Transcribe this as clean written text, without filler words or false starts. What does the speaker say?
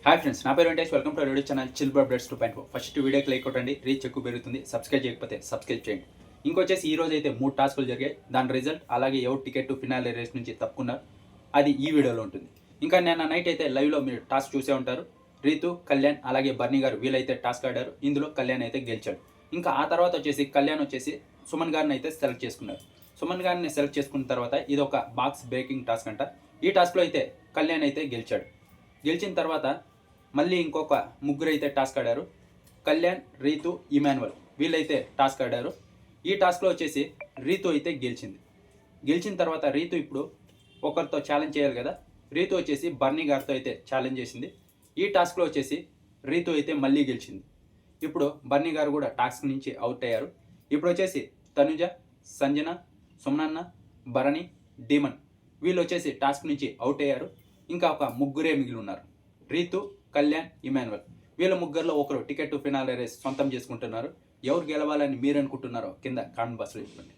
Hi friends, నా పేరు Venkatesh. Welcome to video channel chill updates 2.4. First వీడియోకి లైక్ కొట్టండి, రీచ్ ఎక్కువ పెరుగుతుంది. సబ్స్క్రైబ్ చేయకపోతే సబ్స్క్రైబ్ చేయండి. ఇంకొచ్చేసి ఈ రోజు అయితే 3 టాస్కులు జరిగాయి. దాని రిజల్ట్ అలాగే ఎవరు టికెట్ ఫినాలే రేస్ నుంచి తప్పుకున్నారు అది ఈ వీడియోలో ఉంటుంది. ఇంకా నిన్న నైట్ అయితే లైవ్లో మీరు టాస్క్ చూసే ఉంటారు. రీతు, కళ్యాణ్ అలాగే బర్నీ గారు వీళ్ళైతే టాస్క్ ఆడారు. ఇందులో కళ్యాణ్ అయితే గెలిచాడు. ఇంకా ఆ తర్వాత వచ్చేసి కళ్యాణ్ వచ్చేసి సుమన్ గారిని అయితే సెలెక్ట్ చేసుకున్నారు. సుమన్ గారిని సెలెక్ట్ చేసుకున్న తర్వాత ఇది ఒక బాక్స్ బ్రేకింగ్ టాస్క్ అంట. ఈ టాస్క్లో అయితే కళ్యాణ్ అయితే గెలిచాడు. గెలిచిన తర్వాత మళ్ళీ ఇంకొక ముగ్గురు అయితే టాస్క్ ఆడారు. కళ్యాణ్, రీతు, ఇమాన్యువల్ వీళ్ళైతే టాస్క్ ఆడారు. ఈ టాస్క్లో వచ్చేసి రీతు అయితే గెలిచింది. గెలిచిన తర్వాత రీతు ఇప్పుడు ఒకరితో ఛాలెంజ్ చేయాలి కదా. రీతు వచ్చేసి బర్నీ గారితో అయితే ఛాలెంజ్ చేసింది. ఈ టాస్క్లో వచ్చేసి రీతు అయితే మళ్ళీ గెలిచింది. ఇప్పుడు బర్నీ గారు కూడా టాస్క్ నుంచి అవుట్ అయ్యారు. ఇప్పుడు వచ్చేసి తనుజ, సంజన, సుమనన్న, భరణి, డీమన్ వీళ్ళు వచ్చేసి టాస్క్ నుంచి అవుట్ అయ్యారు. ఇంకా ఒక ముగ్గురే మిగిలి ఉన్నారు. రీతు, కళ్యాణ్, ఇమాన్యువల్ వీళ్ళ ముగ్గురులో ఒకరు టికెట్ ఫినాలే రేస్ సొంతం చేసుకుంటున్నారు. ఎవరు గెలవాలని మీరు అనుకుంటున్నారో కింద కామెంట్ బాక్స్లో చెప్పండి.